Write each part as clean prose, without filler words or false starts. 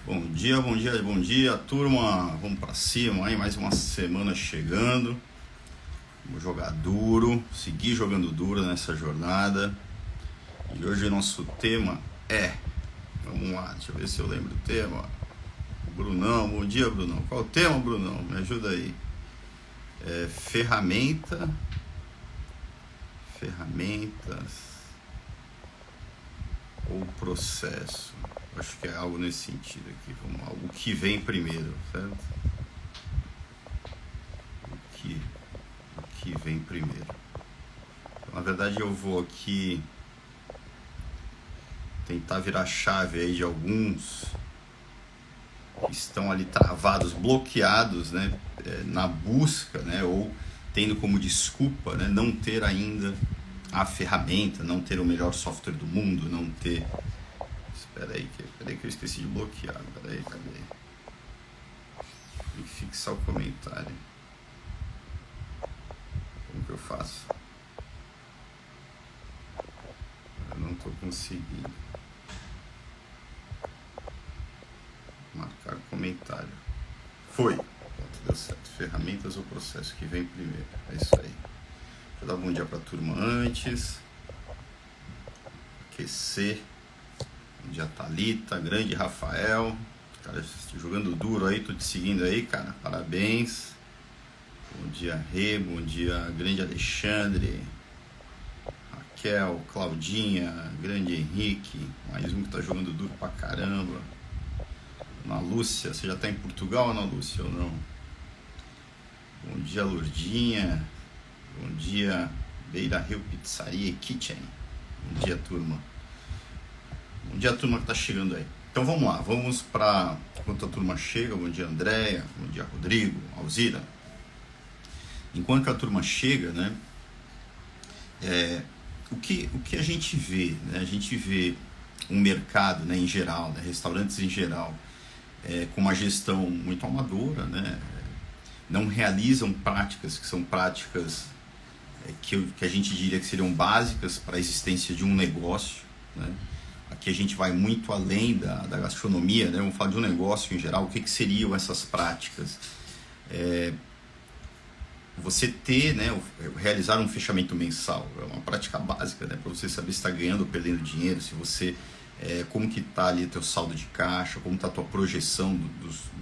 Bom dia, turma. Vamos pra cima aí, mais uma semana chegando. Vamos jogar duro, seguir jogando duro nessa jornada. E hoje o nosso tema vamos lá, deixa eu ver se eu lembro o tema. Brunão, bom dia, Brunão. Qual o tema, Brunão? Me ajuda aí. Ferramentas ou processo? Acho que é algo nesse sentido aqui. Vamos lá. O que vem primeiro, certo? O que vem primeiro. Então, na verdade, eu vou aqui tentar virar a chave aí de alguns que estão ali travados, bloqueados, né, na busca, né, ou tendo como desculpa, né, não ter ainda a ferramenta, não ter o melhor software do mundo, não ter... Espera aí que eu esqueci de bloquear. Cadê? Tem que fixar o comentário. Como que eu faço? Eu não estou conseguindo marcar comentário. Foi. Pronto, deu certo. Ferramentas ou processo que vem primeiro. É isso aí. Deixa eu dar bom dia pra turma antes. Aquecer. Bom dia, Thalita, grande Rafael. Cara, jogando duro aí, tô te seguindo aí, cara. Parabéns. Bom dia, Rê. Bom dia, grande Alexandre. Raquel, Claudinha, grande Henrique. Mais um que tá jogando duro pra caramba. Ana Lúcia, você já tá em Portugal, Ana Lúcia, ou não? Bom dia, Lourdinha. Bom dia, Beira Rio Pizzaria e Kitchen. Bom dia, turma. Bom dia, turma que tá chegando aí. Então vamos lá, vamos para enquanto a turma chega. Bom dia, Andréia. Bom dia, Rodrigo, Alzira. Enquanto a turma chega, né? O que a gente vê, né? A gente vê um mercado, né, em geral, né, restaurantes em geral, com uma gestão muito amadora, né? Não realizam práticas que são práticas que a gente diria que seriam básicas para a existência de um negócio, né? Aqui a gente vai muito além da gastronomia, né? Vamos falar de um negócio em geral. O que seriam essas práticas? Você ter, né, realizar um fechamento mensal é uma prática básica, né, para você saber se está ganhando ou perdendo dinheiro, se você, como que está ali o teu saldo de caixa, como está a tua projeção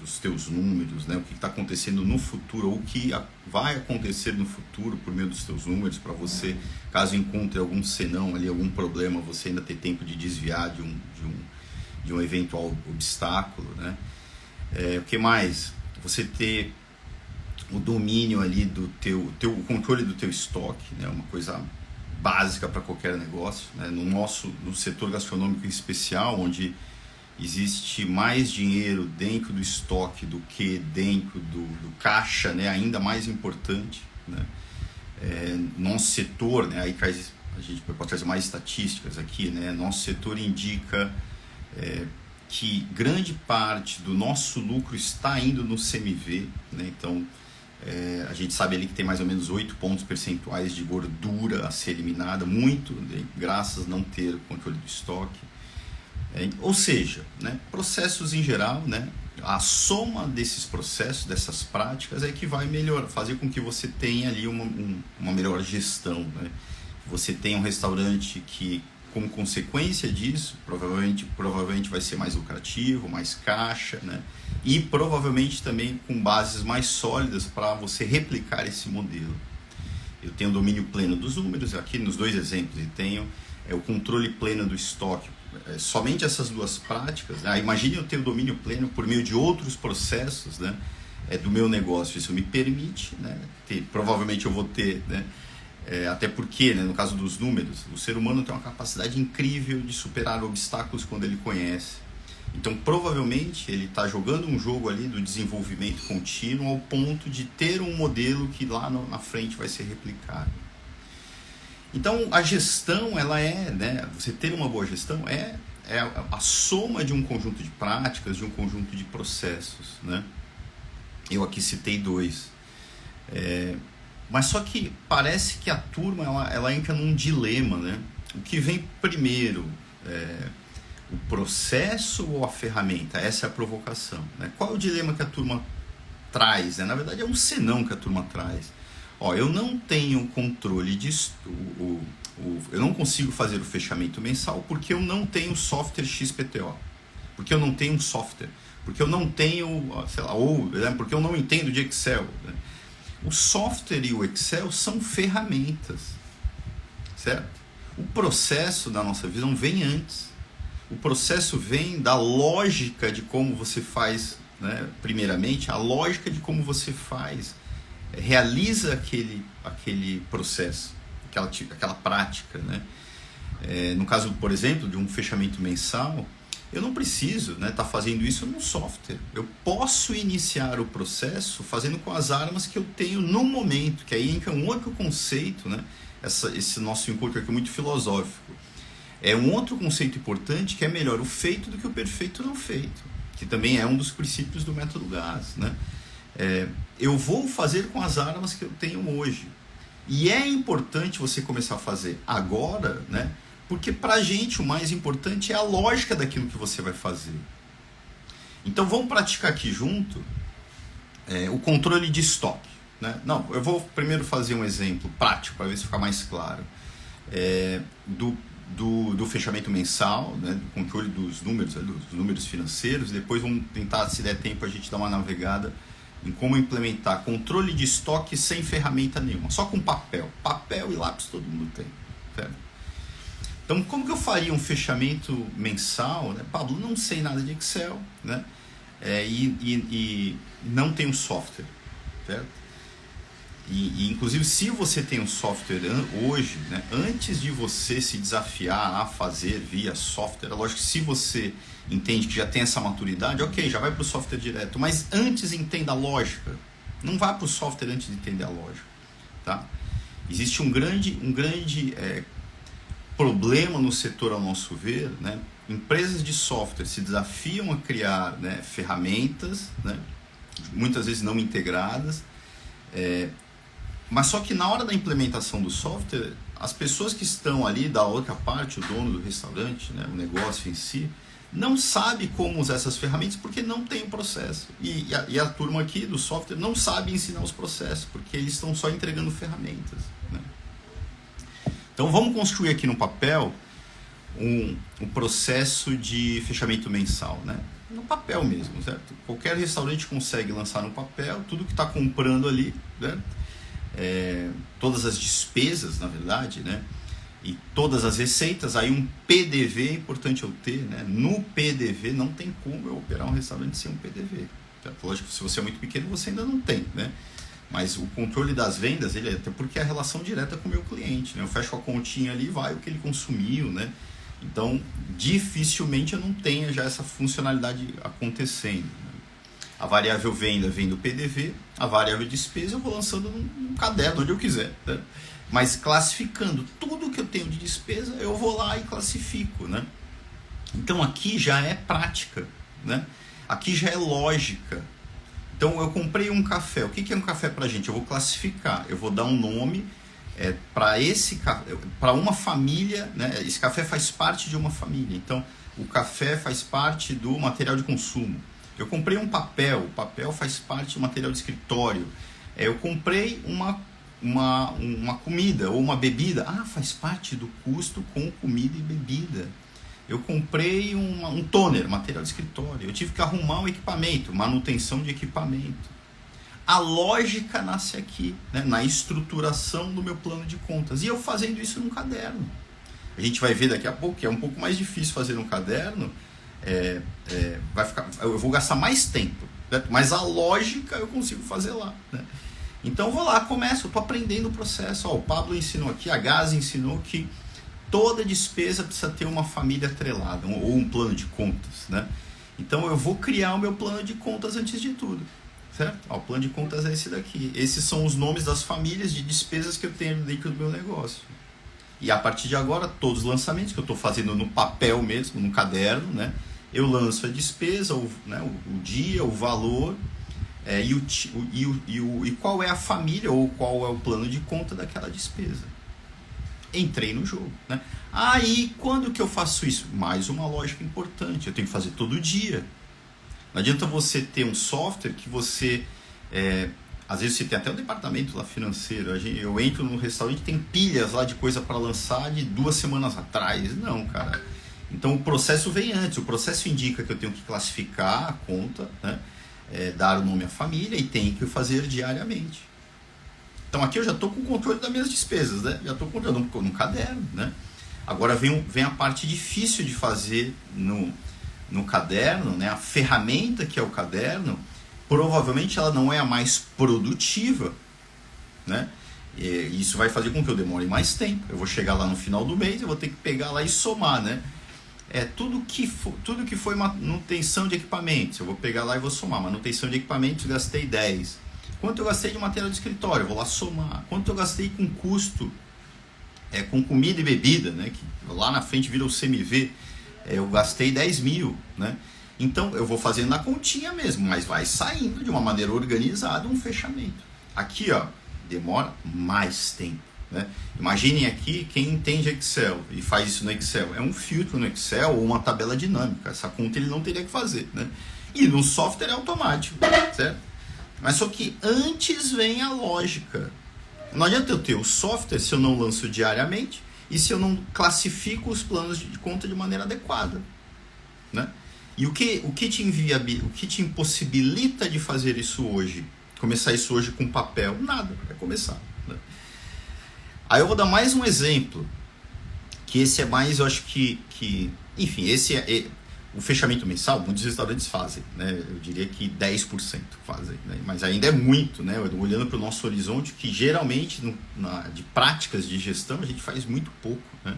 dos teus números, né, o que está acontecendo no futuro, ou o que vai acontecer no futuro por meio dos teus números, para você, caso encontre algum senão ali, algum problema, você ainda ter tempo de desviar de um eventual obstáculo, né. O que mais? Você ter o domínio ali do o controle do teu estoque, né? Uma coisa básica para qualquer negócio, né? No setor gastronômico em especial, onde existe mais dinheiro dentro do estoque do que dentro do caixa, né? Ainda mais importante, né? Nosso setor, né? Aí a gente pode trazer mais estatísticas aqui, né? Nosso setor indica que grande parte do nosso lucro está indo no CMV, né? Então a gente sabe ali que tem mais ou menos 8 pontos percentuais de gordura a ser eliminada, muito, né, graças a não ter o controle do estoque. Ou seja, né, processos em geral, né, a soma desses processos, dessas práticas, é que vai fazer com que você tenha ali uma melhor gestão, né? Você tenha um restaurante que, como consequência disso, provavelmente vai ser mais lucrativo, mais caixa, né? E provavelmente também com bases mais sólidas para você replicar esse modelo. Eu tenho domínio pleno dos números, aqui nos dois exemplos, e tenho o controle pleno do estoque. Somente essas duas práticas, né? Imagine eu ter o domínio pleno por meio de outros processos, né, do meu negócio. Isso me permite, né, provavelmente eu vou ter, né, até porque, né, no caso dos números, o ser humano tem uma capacidade incrível de superar obstáculos quando ele conhece. Então, provavelmente, ele está jogando um jogo ali do desenvolvimento contínuo ao ponto de ter um modelo que lá na frente vai ser replicado. Então, a gestão, ela né, você ter uma boa gestão é a soma de um conjunto de práticas, de um conjunto de processos, né? Eu aqui citei dois. Mas só que parece que a turma ela entra num dilema, né? O que vem primeiro? o processo ou a ferramenta? Essa é a provocação, né? Qual é o dilema que a turma traz, né? Na verdade é um senão que a turma traz. Ó, eu não tenho controle disso, eu não consigo fazer o fechamento mensal porque eu não tenho software XPTO, porque eu não tenho um software, porque eu não tenho, sei lá, ou né, porque eu não entendo de Excel, né? O software e o Excel são ferramentas, certo? O processo, da nossa visão, vem antes. O processo vem da lógica de como você faz, né? Primeiramente, a lógica de como você faz, realiza aquele processo, aquela prática, né? No caso, por exemplo, de um fechamento mensal, eu não preciso, né, tá fazendo isso no software. Eu posso iniciar o processo fazendo com as armas que eu tenho no momento, que aí entra um outro conceito, né? Esse nosso encontro aqui é muito filosófico. É um outro conceito importante, que é melhor o feito do que o perfeito não feito, que também é um dos princípios do método GAS, né? Eu vou fazer com as armas que eu tenho hoje. E é importante você começar a fazer agora, né? Porque pra gente o mais importante é a lógica daquilo que você vai fazer. Então vamos praticar aqui junto o controle de estoque, né? Não, eu vou primeiro fazer um exemplo prático para ver se fica mais claro. Do fechamento mensal, né? Do controle dos números financeiros. Depois vamos tentar, se der tempo, a gente dar uma navegada em como implementar controle de estoque sem ferramenta nenhuma, só com papel. Papel e lápis todo mundo tem, certo? Então, como que eu faria um fechamento mensal, né? Pablo, não sei nada de Excel, né? E não tenho software, certo? Inclusive, se você tem um software hoje, né? Antes de você se desafiar a fazer via software, é lógico que se você entende que já tem essa maturidade, ok, já vai para o software direto, mas antes entenda a lógica. Não vá para o software antes de entender a lógica, tá? Existe um grande problema no setor, ao nosso ver, né? Empresas de software se desafiam a criar, né, ferramentas, né, muitas vezes não integradas, mas só que na hora da implementação do software, as pessoas que estão ali da outra parte, o dono do restaurante, né, o negócio em si, não sabe como usar essas ferramentas porque não tem o processo. E a turma aqui do software não sabe ensinar os processos, porque eles estão só entregando ferramentas, né? Então vamos construir aqui no papel um processo de fechamento mensal, né? No papel mesmo, certo? Qualquer restaurante consegue lançar no papel tudo que está comprando ali, né? Todas as despesas, na verdade, né? E todas as receitas. Aí um PDV é importante eu ter, né? No PDV não tem como eu operar um restaurante sem um PDV, certo? Lógico que se você é muito pequeno você ainda não tem, né? Mas o controle das vendas, ele até porque é a relação direta com o meu cliente, né? Eu fecho a continha ali e vai o que ele consumiu, né? Então, dificilmente eu não tenha já essa funcionalidade acontecendo, né? A variável venda vem do PDV, a variável despesa eu vou lançando num caderno, onde eu quiser, né? Mas classificando tudo que eu tenho de despesa, eu vou lá e classifico, né? Então aqui já é prática, né? Aqui já é lógica. Então eu comprei um café. O que é um café pra gente? Eu vou classificar, eu vou dar um nome para uma família, né? Esse café faz parte de uma família. Então o café faz parte do material de consumo. Eu comprei um papel, o papel faz parte do material de escritório. Eu comprei uma comida ou uma bebida, faz parte do custo com comida e bebida. Eu comprei um toner, material de escritório. Eu tive que arrumar um equipamento, manutenção de equipamento. A lógica nasce aqui, né, na estruturação do meu plano de contas. E eu fazendo isso num caderno. A gente vai ver daqui a pouco que é um pouco mais difícil fazer num caderno. Eu vou gastar mais tempo, né? Mas a lógica eu consigo fazer lá, né? Então eu vou lá, começo, eu estou aprendendo o processo. O Pablo ensinou aqui, a GAS ensinou que toda despesa precisa ter uma família atrelada, ou um plano de contas, né? Então eu vou criar o meu plano de contas antes de tudo, certo? O plano de contas é esse daqui. Esses são os nomes das famílias de despesas que eu tenho dentro do meu negócio. E a partir de agora, todos os lançamentos que eu estou fazendo no papel mesmo, no caderno, né? Eu lanço a despesa, o dia, o valor, e qual é a família ou qual é o plano de conta daquela despesa. entrei no jogo, né? Aí, quando que eu faço isso? Mais uma lógica importante, eu tenho que fazer todo dia. Não adianta você ter um software que você... às vezes você tem até um departamento lá financeiro, eu entro no restaurante, tem pilhas lá de coisa para lançar de 2 semanas atrás. Não, cara. Então o processo vem antes, o processo indica que eu tenho que classificar a conta, né? Dar o nome à família e tenho que fazer diariamente. Então aqui eu já estou com o controle das minhas despesas, né? Já estou controlando no caderno, né? Agora vem a parte difícil de fazer no caderno, né? A ferramenta que é o caderno, provavelmente ela não é a mais produtiva, né? E isso vai fazer com que eu demore mais tempo. Eu vou chegar lá no final do mês, eu vou ter que pegar lá e somar, né? Tudo que foi manutenção de equipamentos, eu vou pegar lá e vou somar. Manutenção de equipamentos, gastei 10. Quanto eu gastei de material de escritório? Eu vou lá somar. Quanto eu gastei com custo, com comida e bebida, né? Que lá na frente vira o CMV, eu gastei 10 mil, né? Então eu vou fazendo na continha mesmo, mas vai saindo de uma maneira organizada um fechamento. Aqui, ó, demora mais tempo, né? Imaginem aqui quem entende Excel e faz isso no Excel. É um filtro no Excel ou uma tabela dinâmica. Essa conta ele não teria que fazer, né? E no software é automático, certo? Mas só que antes vem a lógica. Não adianta eu ter o software se eu não lanço diariamente e se eu não classifico os planos de conta de maneira adequada, né? E o que te impossibilita de fazer isso hoje? Começar isso hoje com papel? Nada, vai começar, né? Aí eu vou dar mais um exemplo, que esse é mais, eu acho que enfim, esse o fechamento mensal, muitos restaurantes fazem, né? Eu diria que 10% fazem, né? Mas ainda é muito, né? Olhando para o nosso horizonte, que geralmente de práticas de gestão a gente faz muito pouco, né?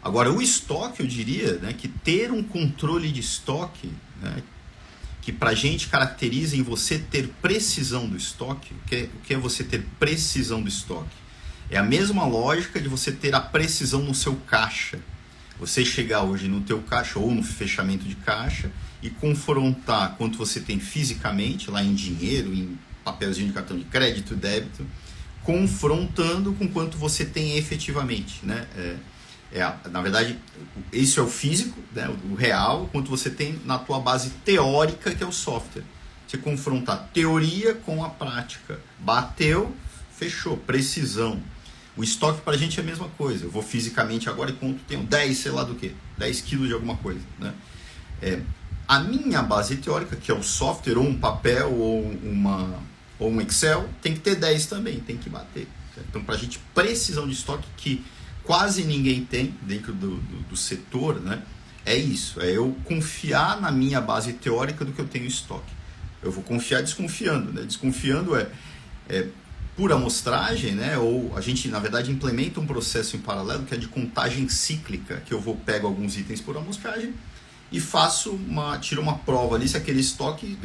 Agora, o estoque, eu diria, né, que ter um controle de estoque, né, que para a gente caracteriza em você ter precisão do estoque. O que é você ter precisão do estoque? É a mesma lógica de você ter a precisão no seu caixa. Você chegar hoje no teu caixa ou no fechamento de caixa e confrontar quanto você tem fisicamente, lá em dinheiro, em papelzinho de cartão de crédito, débito, confrontando com quanto você tem efetivamente, né? Na verdade, isso é o físico, né, o real, quanto você tem na tua base teórica, que é o software. Você confrontar teoria com a prática. Bateu, fechou, precisão. O estoque para a gente é a mesma coisa. Eu vou fisicamente agora e conto, tenho 10, sei lá do que, 10 quilos de alguma coisa, né? A minha base teórica, que é o software, ou um papel, ou um Excel, tem que ter 10 também, tem que bater. Certo? Então, para a gente, precisão de estoque, que quase ninguém tem dentro do setor, né? É isso, é eu confiar na minha base teórica do que eu tenho em estoque. Eu vou confiar desconfiando, né? Desconfiando por amostragem, né? Ou a gente, na verdade, implementa um processo em paralelo que é de contagem cíclica, que eu pego alguns itens por amostragem e tiro uma prova ali se aquele estoque,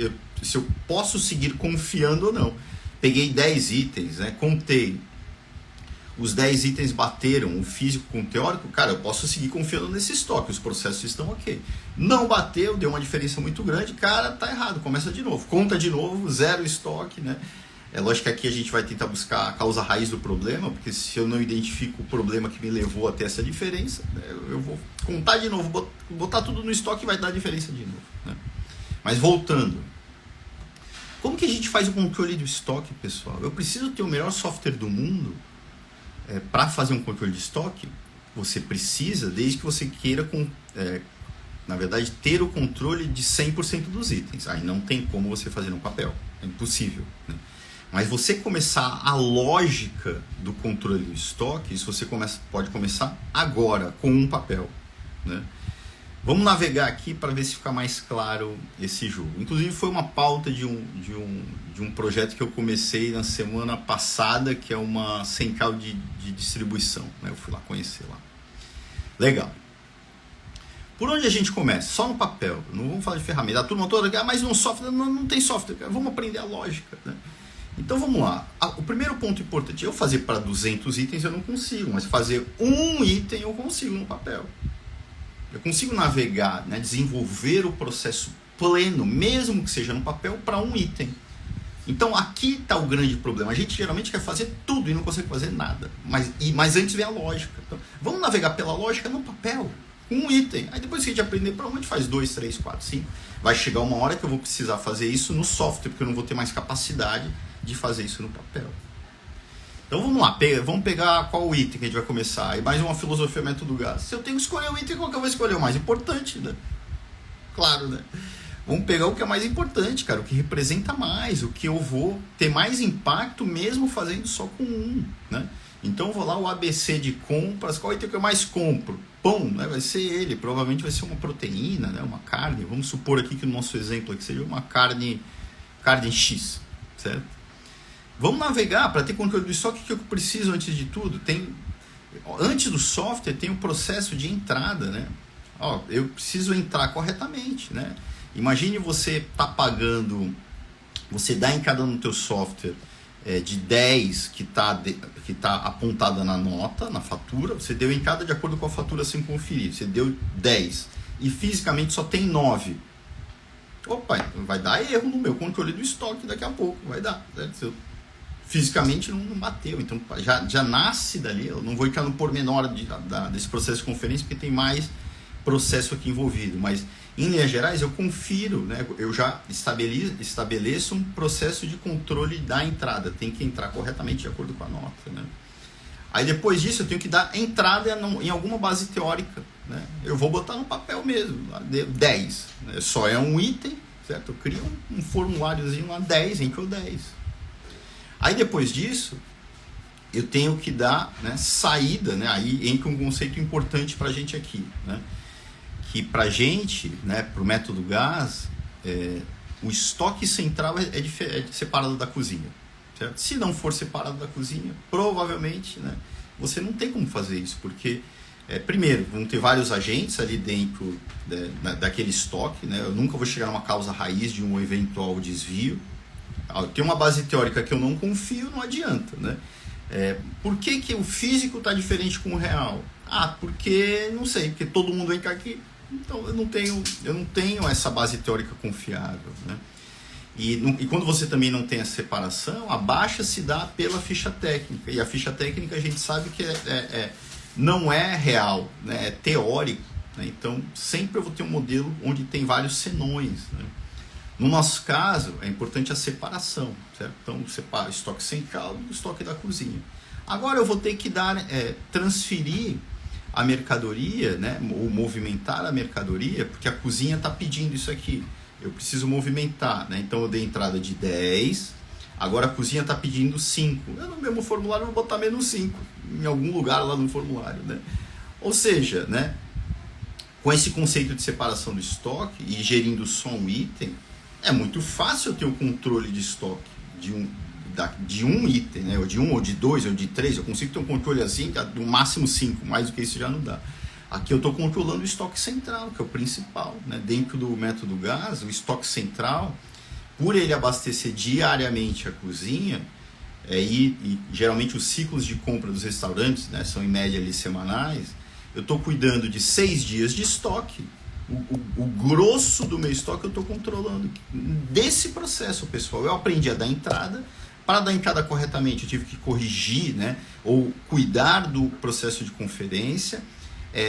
se eu posso seguir confiando ou não. Peguei 10 itens, né? Contei. Os 10 itens bateram, o físico com o teórico, cara, eu posso seguir confiando nesse estoque, os processos estão ok. Não bateu, deu uma diferença muito grande, cara, tá errado, começa de novo. Conta de novo, zero estoque, né? É lógico que aqui a gente vai tentar buscar a causa raiz do problema, porque se eu não identifico o problema que me levou até essa diferença, né, eu vou contar de novo, botar tudo no estoque e vai dar diferença de novo, né? Mas voltando, como que a gente faz o controle do estoque, pessoal? Eu preciso ter o melhor software do mundo? Para fazer um controle de estoque, você precisa, desde que você queira, na verdade, ter o controle de 100% dos itens. Aí não tem como você fazer no papel, é impossível, né? Mas você começar a lógica do controle do estoque, isso você pode começar agora, com um papel, né? Vamos navegar aqui para ver se fica mais claro esse jogo. Inclusive foi uma pauta de um projeto que eu comecei na semana passada, que é uma central de distribuição, né? Eu fui lá conhecer lá. Legal. Por onde a gente começa? Só no papel. Não vamos falar de ferramenta. A turma toda, mas no software não tem software. Vamos aprender a lógica, né? Então vamos lá. O primeiro ponto importante, eu fazer para 200 itens eu não consigo, mas fazer um item eu consigo no papel. Eu consigo navegar, né, desenvolver o processo pleno, mesmo que seja no papel, para um item. Então aqui está o grande problema. A gente geralmente quer fazer tudo e não consegue fazer nada. Mas antes vem a lógica. Então, vamos navegar pela lógica no papel, com um item. Aí depois que a gente aprender para onde faz 2, 3, 4, 5, vai chegar uma hora que eu vou precisar fazer isso no software, porque eu não vou ter mais capacidade de fazer isso no papel. Então vamos lá, vamos pegar qual item que a gente vai começar. E mais uma filosofia método GAS. Se eu tenho que escolher o item, qual que eu vou escolher? O mais importante, né? Claro, né? Vamos pegar o que é mais importante, cara, o que representa mais, o que eu vou ter mais impacto mesmo fazendo só com um, né? Então eu vou lá, o ABC de compras, qual item que eu mais compro? Pão, né? Vai ser ele, provavelmente vai ser uma proteína, né? Uma carne, vamos supor aqui que no nosso exemplo aqui seja uma carne X, certo? Vamos navegar para ter controle do estoque, que eu preciso antes de tudo. Antes do software tem o processo de entrada, né? Ó, eu preciso entrar corretamente, né? Imagine você tá pagando, você dá entrada no teu software de 10 que tá apontada na nota, na fatura, você deu entrada de acordo com a fatura sem conferir, você deu 10 e fisicamente só tem 9. Opa, vai dar erro no meu controle do estoque daqui a pouco, vai dar, certo? Fisicamente não bateu, então já nasce dali. Eu não vou entrar no pormenor desse processo de conferência, porque tem mais processo aqui envolvido, mas em linhas gerais eu confiro, né? Eu já estabeleço um processo de controle da entrada, tem que entrar corretamente de acordo com a nota, né? Aí depois disso eu tenho que dar entrada em alguma base teórica, né? Eu vou botar no papel mesmo, 10, né? Só é um item, certo? Eu crio um formuláriozinho lá, 10, entrou 10. Aí depois disso eu tenho que dar, né, saída, né? Aí entra um conceito importante para a gente aqui, né? Que para a gente, né, para o método GAS, o estoque central é separado da cozinha, certo? Se não for separado da cozinha, provavelmente, né, você não tem como fazer isso, porque primeiro, vão ter vários agentes ali dentro daquele estoque, né? Eu nunca vou chegar numa causa raiz de um eventual desvio. Tem uma base teórica que eu não confio, não adianta, né? Por que o físico está diferente com o real? Porque, não sei, porque todo mundo entra aqui, então eu não tenho essa base teórica confiável, né? E quando você também não tem a separação, a baixa se dá pela ficha técnica, e a ficha técnica a gente sabe que não é real, né? É teórico, né? Então sempre eu vou ter um modelo onde tem vários senões, né? No nosso caso, é importante a separação, certo? Então, separa o estoque central do estoque da cozinha. Agora eu vou ter que transferir a mercadoria, né? Ou movimentar a mercadoria, porque a cozinha está pedindo isso aqui. Eu preciso movimentar, né? Então eu dei entrada de 10, agora a cozinha está pedindo 5. Eu no mesmo formulário vou botar menos 5, em algum lugar lá no formulário, né? Ou seja, né? Com esse conceito de separação do estoque e gerindo só um item, é muito fácil eu ter o controle de estoque de um item, né? Ou de um, ou de dois, ou de três. Eu consigo ter um controle assim, no máximo 5, mais do que isso já não dá. Aqui eu estou controlando o estoque central, que é o principal, né? Dentro do método GAS, o estoque central, por ele abastecer diariamente a cozinha, e geralmente os ciclos de compra dos restaurantes, né, são em média ali semanais, eu estou cuidando de 6 dias de estoque. O grosso do meu estoque eu estou controlando. Desse processo, pessoal, eu aprendi a dar entrada. Para dar entrada corretamente, eu tive que corrigir, né, ou cuidar do processo de conferência.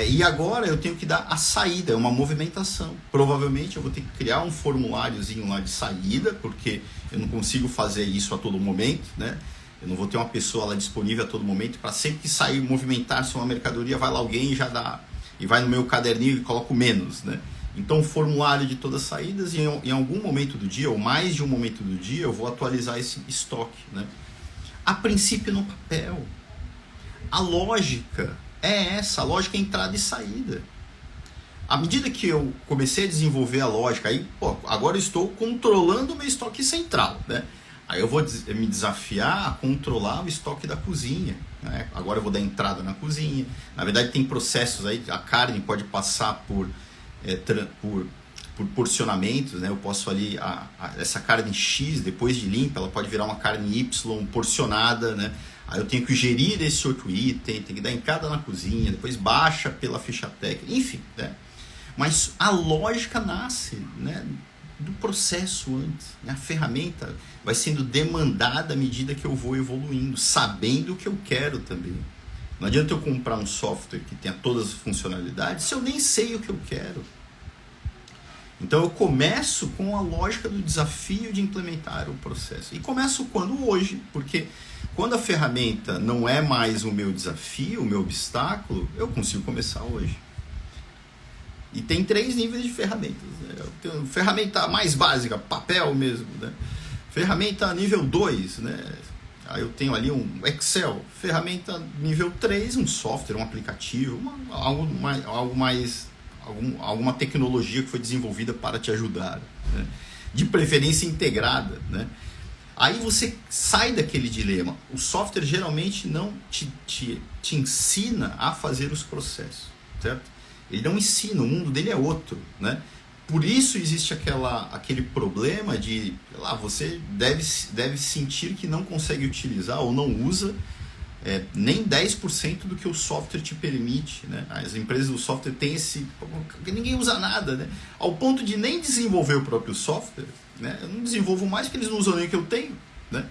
E agora eu tenho que dar a saída, uma movimentação. Provavelmente eu vou ter que criar um formuláriozinho lá de saída, porque eu não consigo fazer isso a todo momento, né? Eu não vou ter uma pessoa lá disponível a todo momento para sempre que sair, movimentar-se uma mercadoria, vai lá alguém e já dá. E vai no meu caderninho e coloco menos, né? Então, o formulário de todas as saídas, e em algum momento do dia, ou mais de um momento do dia, eu vou atualizar esse estoque, né? A princípio no papel. A lógica é essa, a lógica é entrada e saída. À medida que eu comecei a desenvolver a lógica, aí, agora eu estou controlando o meu estoque central, né? Aí eu vou me desafiar a controlar o estoque da cozinha, né? Agora eu vou dar entrada na cozinha. Na verdade tem processos aí, a carne pode passar por porcionamentos, né? Eu posso ali, essa carne X, depois de limpa, ela pode virar uma carne Y porcionada, né? Aí eu tenho que gerir esse outro item, tem que dar entrada na cozinha, depois baixa pela ficha técnica, enfim, né? Mas a lógica nasce, né, do processo antes, né? A ferramenta vai sendo demandada à medida que eu vou evoluindo, sabendo o que eu quero também. Não adianta eu comprar um software que tenha todas as funcionalidades se eu nem sei o que eu quero. Então eu começo com a lógica do desafio de implementar o processo. E começo quando? Hoje, porque quando a ferramenta não é mais o meu desafio, o meu obstáculo, eu consigo começar hoje. E tem 3 níveis de ferramentas, né? Eu tenho ferramenta mais básica, papel mesmo, né? Ferramenta nível 2, né? Aí eu tenho ali um Excel. Ferramenta nível 3, um software, um aplicativo, alguma tecnologia que foi desenvolvida para te ajudar, né? De preferência integrada, né? Aí você sai daquele dilema. O software geralmente não te ensina a fazer os processos, certo? Ele não ensina, o mundo dele é outro, né? Por isso existe aquele problema de, você deve sentir que não consegue utilizar ou não usa nem 10% do que o software te permite, né? As empresas do software têm ninguém usa nada, né? Ao ponto de nem desenvolver o próprio software, né? Eu não desenvolvo mais porque eles não usam nem o que eu tenho, né?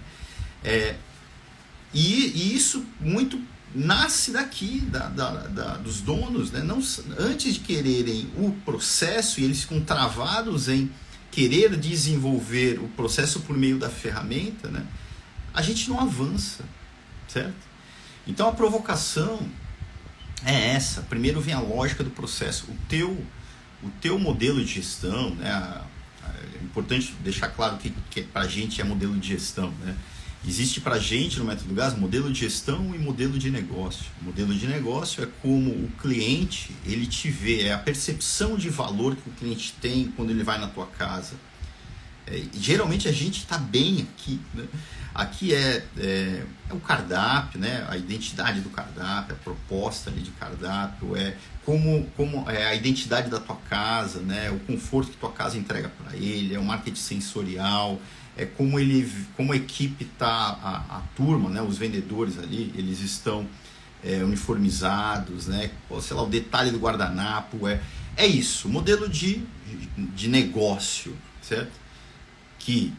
E isso muito nasce daqui, dos donos, né? Não, antes de quererem o processo, e eles ficam travados em querer desenvolver o processo por meio da ferramenta, né? A gente não avança, certo? Então a provocação é essa. Primeiro vem a lógica do processo. O teu modelo de gestão, né? É importante deixar claro que para a gente é modelo de gestão, né? Existe para a gente no Método Gás modelo de gestão e modelo de negócio. O modelo de negócio é como o cliente ele te vê, é a percepção de valor que o cliente tem quando ele vai na tua casa. Geralmente a gente está bem aqui, né? Aqui é o cardápio, né? A identidade do cardápio, a proposta ali de cardápio, como é a identidade da tua casa, né? O conforto que tua casa entrega para ele, é o marketing sensorial, como a equipe está, a turma, né? Os vendedores ali, eles estão uniformizados, né? Sei lá, o detalhe do guardanapo, é isso, modelo de negócio, certo? Que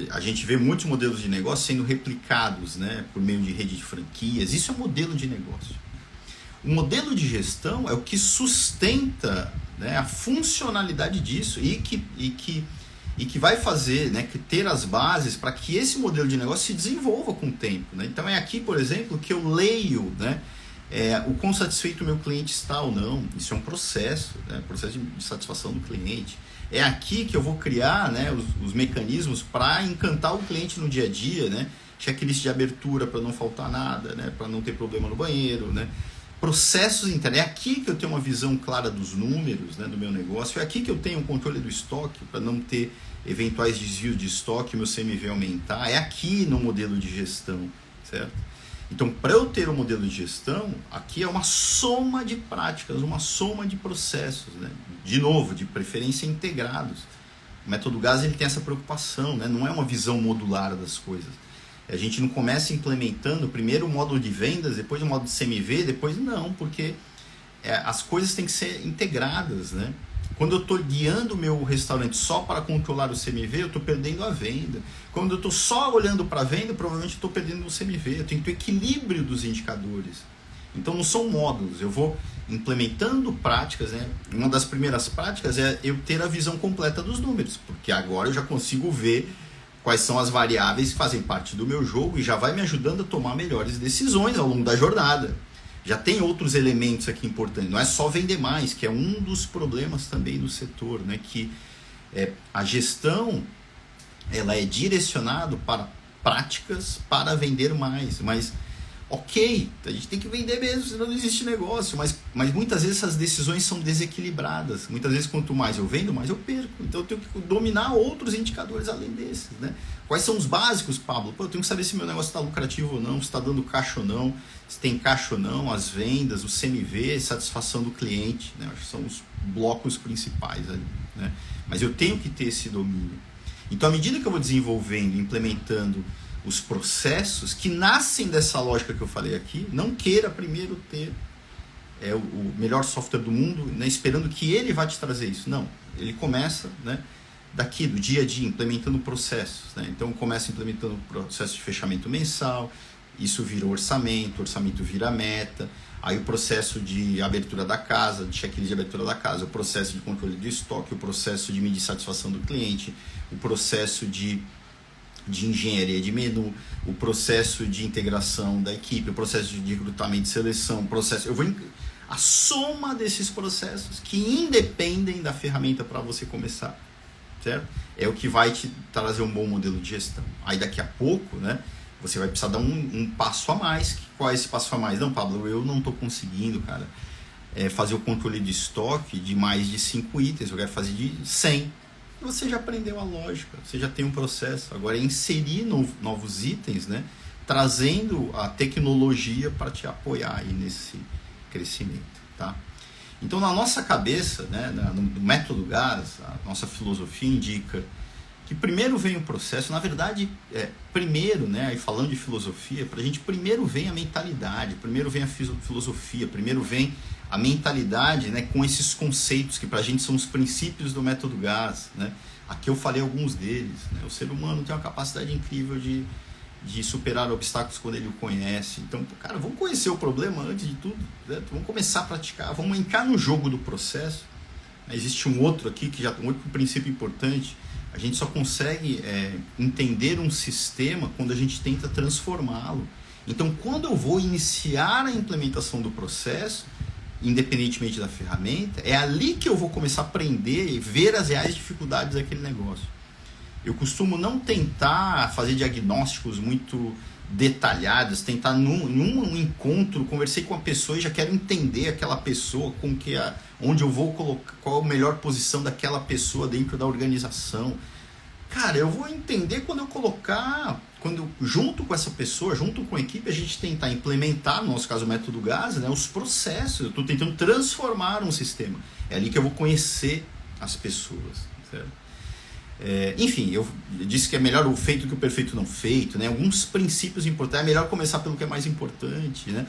a gente vê muitos modelos de negócio sendo replicados, né, por meio de rede de franquias. Isso é um modelo de negócio. O modelo de gestão é o que sustenta, né, a funcionalidade disso e que vai fazer, né, que ter as bases para que esse modelo de negócio se desenvolva com o tempo, né? Então é aqui, por exemplo, que eu leio, né, o quão satisfeito o meu cliente está ou não. Isso é um processo, né, processo de satisfação do cliente. É aqui que eu vou criar, né, os mecanismos para encantar o cliente no dia a dia, né? Checklist de abertura para não faltar nada, né? Para não ter problema no banheiro, né? Processos internos. É aqui que eu tenho uma visão clara dos números, né, do meu negócio. É aqui que eu tenho um controle do estoque para não ter eventuais desvios de estoque, o meu CMV aumentar. É aqui no modelo de gestão, certo? Então, para eu ter um modelo de gestão, aqui é uma soma de práticas, uma soma de processos, né? De novo, de preferência integrados. O Método Gás ele tem essa preocupação, né? Não é uma visão modular das coisas. A gente não começa implementando primeiro o módulo de vendas, depois o módulo de CMV, depois não, porque as coisas têm que ser integradas, né? Quando eu estou guiando o meu restaurante só para controlar o CMV, eu estou perdendo a venda. Quando eu estou só olhando para a venda, provavelmente estou perdendo o CMV. Eu tenho que ter equilíbrio dos indicadores. Então não são módulos, eu vou implementando práticas, né? Uma das primeiras práticas é eu ter a visão completa dos números, porque agora eu já consigo ver quais são as variáveis que fazem parte do meu jogo e já vai me ajudando a tomar melhores decisões ao longo da jornada. Já tem outros elementos aqui importantes, não é só vender mais, que é um dos problemas também do setor, né? Que a gestão ela é direcionada para práticas para vender mais, mas ok, a gente tem que vender mesmo, senão não existe negócio, mas muitas vezes essas decisões são desequilibradas, muitas vezes quanto mais eu vendo, mais eu perco, então eu tenho que dominar outros indicadores além desses, né? Quais são os básicos, Pablo? Eu tenho que saber se meu negócio está lucrativo ou não, se está dando caixa ou não, se tem caixa ou não, as vendas, o CMV, satisfação do cliente, né? Acho que são os blocos principais ali, né? Mas eu tenho que ter esse domínio. Então, à medida que eu vou desenvolvendo, implementando os processos que nascem dessa lógica que eu falei aqui, não queira primeiro ter o melhor software do mundo, né, esperando que ele vá te trazer isso. Não, ele começa, né, daqui do dia a dia, implementando processos, né? Então começa implementando o processo de fechamento mensal, isso vira orçamento vira meta, aí o processo de abertura da casa, de checklist de abertura da casa, o processo de controle do estoque, o processo de medir satisfação do cliente, o processo de engenharia de menu, o processo de integração da equipe, o processo de recrutamento e seleção, a soma desses processos que independem da ferramenta para você começar, certo? É o que vai te trazer um bom modelo de gestão. Aí daqui a pouco, né, você vai precisar dar um passo a mais. Qual é esse passo a mais? Não, Pablo, eu não estou conseguindo, cara, fazer o controle de estoque de mais de 5 itens, eu quero fazer de 100. Você já aprendeu a lógica, você já tem um processo. Agora é inserir novos itens, né, trazendo a tecnologia para te apoiar aí nesse crescimento, tá? Então, na nossa cabeça, né, no método GAS, a nossa filosofia indica que primeiro vem o processo. Na verdade, primeiro, né, aí falando de filosofia, para a gente primeiro vem a mentalidade, primeiro vem a filosofia, primeiro vem a mentalidade, né, com esses conceitos que para a gente são os princípios do método GAS, né? Aqui eu falei alguns deles, né? O ser humano tem uma capacidade incrível de superar obstáculos quando ele o conhece. Então, cara, vamos conhecer o problema antes de tudo, né? Vamos começar a praticar, vamos entrar no jogo do processo. Existe um outro aqui, um outro princípio importante. A gente só consegue entender um sistema quando a gente tenta transformá-lo. Então, quando eu vou iniciar a implementação do processo, independentemente da ferramenta, é ali que eu vou começar a aprender e ver as reais dificuldades daquele negócio. Eu costumo não tentar fazer diagnósticos muito detalhados, tentar num encontro, conversei com a pessoa e já quero entender aquela pessoa, onde eu vou colocar, qual a melhor posição daquela pessoa dentro da organização. Cara, eu vou entender quando eu colocar, junto com essa pessoa, junto com a equipe, a gente tentar implementar, no nosso caso o método GAS, né, os processos. Eu estou tentando transformar um sistema. É ali que eu vou conhecer as pessoas, certo? Enfim, eu disse que é melhor o feito do que o perfeito não feito, né? Alguns princípios importantes, é melhor começar pelo que é mais importante, né?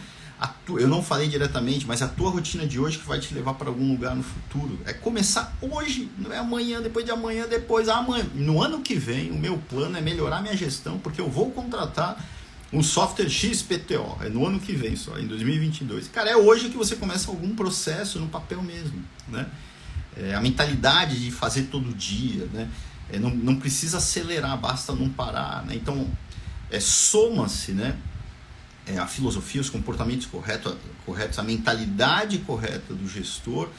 Eu não falei diretamente, mas a tua rotina de hoje que vai te levar para algum lugar no futuro. É começar hoje, não é amanhã, depois de amanhã, depois amanhã. No ano que vem, o meu plano é melhorar minha gestão, porque eu vou contratar um software XPTO. É no ano que vem só, em 2022. Cara, é hoje que você começa algum processo no papel mesmo, né? A mentalidade de fazer todo dia, né? Não precisa acelerar, basta não parar, né? Então, soma-se, né, a filosofia, os comportamentos corretos, a mentalidade correta do gestor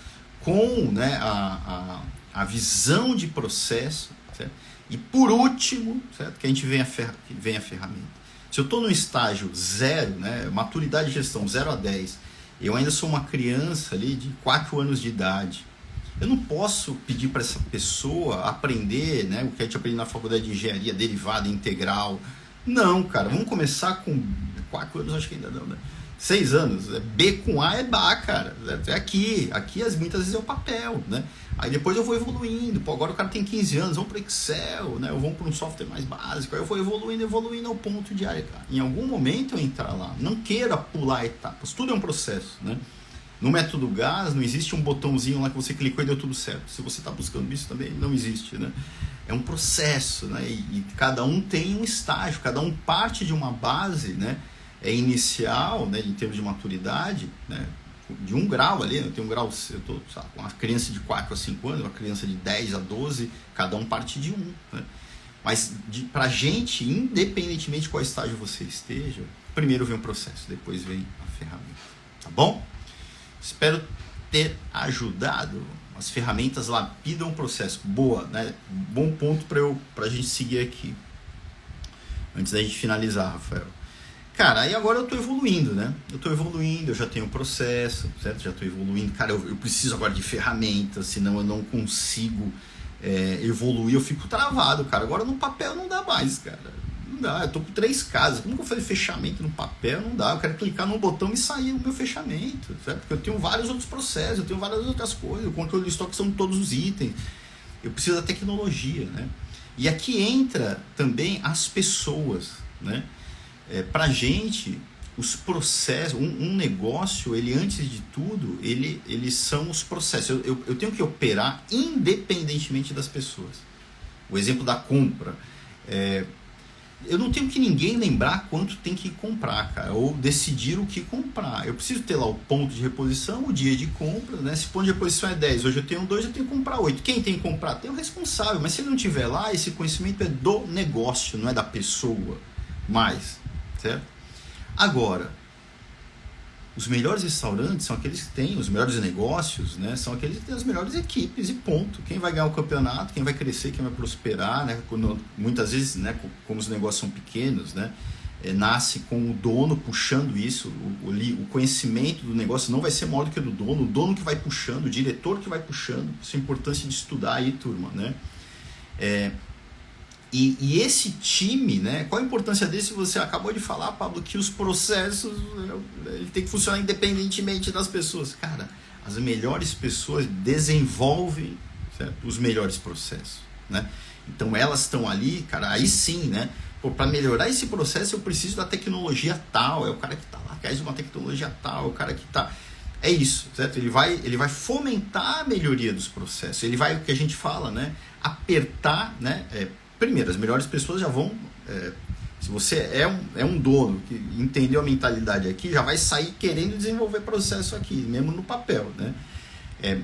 com, né, a visão de processo, certo? E por último, certo, que a gente vem a ferramenta. Se eu estou no estágio 0, né, maturidade de gestão 0 a 10, eu ainda sou uma criança ali de 4 anos de idade. Eu não posso pedir para essa pessoa aprender, né, o que a gente aprende na faculdade de engenharia, derivada, integral. Não, cara, vamos começar com 4 anos, acho que ainda não, né? 6 anos. B com A é BA, cara. É aqui muitas vezes é o papel, né? Aí depois eu vou evoluindo. Pô, agora o cara tem 15 anos, vamos para Excel, né? Ou vamos para um software mais básico. Aí eu vou evoluindo ao ponto de área, cara. Em algum momento eu entrar lá. Não queira pular etapas. Tudo é um processo, né? No método GAS não existe um botãozinho lá que você clicou e deu tudo certo. Se você está buscando isso também, não existe, né? É um processo, né? E cada um tem um estágio, cada um parte de uma base, né? Inicial, né? Em termos de maturidade, né? De um grau ali, eu tenho um grau, eu estou com uma criança de 4 a 5 anos, uma criança de 10 a 12, cada um parte de um, né? Mas pra gente, independentemente de qual estágio você esteja, primeiro vem o processo, depois vem a ferramenta, tá bom? Espero ter ajudado. As ferramentas lapidam o processo. Boa, né? Bom ponto para a gente seguir aqui. Antes da gente finalizar, Rafael. Cara, aí agora eu estou evoluindo, né? Eu já tenho o processo, certo? Já estou evoluindo. Cara, eu preciso agora de ferramentas, senão eu não consigo evoluir. Eu fico travado, cara. Agora no papel não dá mais, cara. Não dá, eu tô com 3 casas. Como que eu fazer fechamento no papel? Não dá, eu quero clicar num botão e sair o meu fechamento, certo? Porque eu tenho vários outros processos, eu tenho várias outras coisas. O controle de estoque são todos os itens. Eu preciso da tecnologia, né? E aqui entra também as pessoas, né? Pra gente, os processos, um negócio, ele antes de tudo, eles são os processos. Eu tenho que operar independentemente das pessoas. O exemplo da compra. Eu não tenho que ninguém lembrar quanto tem que comprar, cara, ou decidir o que comprar. Eu preciso ter lá o ponto de reposição, o dia de compra, né? Se o ponto de reposição é 10, hoje eu tenho 2, eu tenho que comprar 8. Quem tem que comprar? Tem o responsável, mas se ele não tiver lá, esse conhecimento é do negócio, não é da pessoa mais, certo? Agora, os melhores restaurantes são aqueles que têm, os melhores negócios, né, são aqueles que têm as melhores equipes e ponto. Quem vai ganhar o campeonato, quem vai crescer, quem vai prosperar, né, muitas vezes, né, como os negócios são pequenos, né, nasce com o dono puxando isso, o conhecimento do negócio não vai ser maior do que o do dono, o dono que vai puxando, o diretor que vai puxando. Isso é a importância de estudar aí, turma, né? E esse time, né? Qual a importância desse? Você acabou de falar, Pablo, que os processos ele tem que funcionar independentemente das pessoas. Cara, as melhores pessoas desenvolvem, certo? Os melhores processos, né? Então elas estão ali, cara, aí sim, né? Para melhorar esse processo eu preciso da tecnologia tal, é o cara que está lá, quer uma tecnologia tal, é o cara que está... É isso, certo? Ele vai fomentar a melhoria dos processos, ele vai, o que a gente fala, né? Apertar, né? Primeiro, as melhores pessoas já vão... se você é um dono que entendeu a mentalidade aqui, já vai sair querendo desenvolver processo aqui, mesmo no papel, né?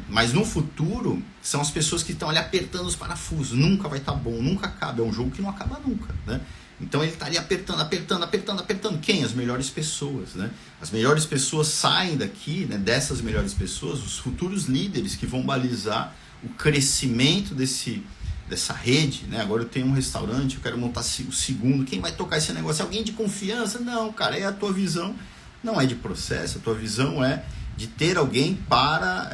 Mas no futuro, são as pessoas que estão ali apertando os parafusos. Nunca vai estar bom, nunca acaba. É um jogo que não acaba nunca, né? Então ele está ali apertando. Quem? As melhores pessoas, né? As melhores pessoas saem daqui, né? Dessas melhores pessoas, os futuros líderes que vão balizar o crescimento dessa rede, né? Agora eu tenho um restaurante, eu quero montar o segundo. Quem vai tocar esse negócio? Alguém de confiança? Não, cara, a tua visão não é de processo, a tua visão é de ter alguém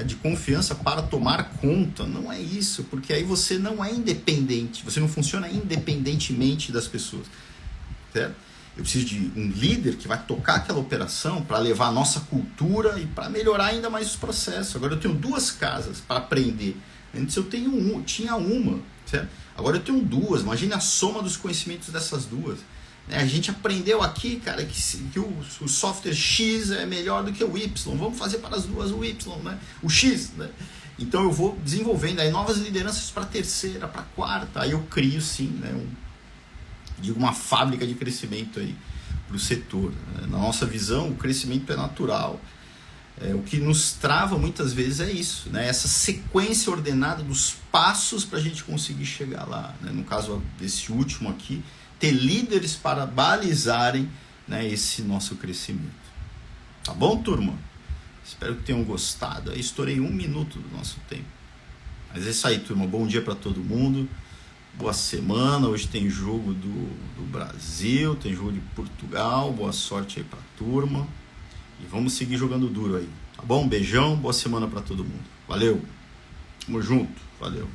de confiança para tomar conta. Não é isso, porque aí você não é independente, você não funciona independentemente das pessoas, certo? Eu preciso de um líder que vai tocar aquela operação para levar a nossa cultura e para melhorar ainda mais os processos. Agora eu tenho 2 casas para aprender. Antes eu tinha uma, certo? Agora eu tenho 2. Imagine a soma dos conhecimentos dessas 2. A gente aprendeu aqui, cara, que o software X é melhor do que o Y. Vamos fazer para as 2 o Y, né? O X, né? Então eu vou desenvolvendo aí novas lideranças para a 3ª, para a 4ª. Aí eu crio sim, né? Uma fábrica de crescimento aí para o setor. Né? Na nossa visão, o crescimento é natural. O que nos trava muitas vezes é isso, né? Essa sequência ordenada dos passos para a gente conseguir chegar lá, né? No caso desse último aqui, ter líderes para balizarem, né, esse nosso crescimento. Tá bom, turma? Espero que tenham gostado. Eu estourei 1 minuto do nosso tempo. Mas é isso aí, turma. Bom dia para todo mundo. Boa semana. Hoje tem jogo do Brasil, tem jogo de Portugal. Boa sorte aí para a turma. E vamos seguir jogando duro aí. Tá bom? Beijão. Boa semana para todo mundo. Valeu. Tamo junto. Valeu.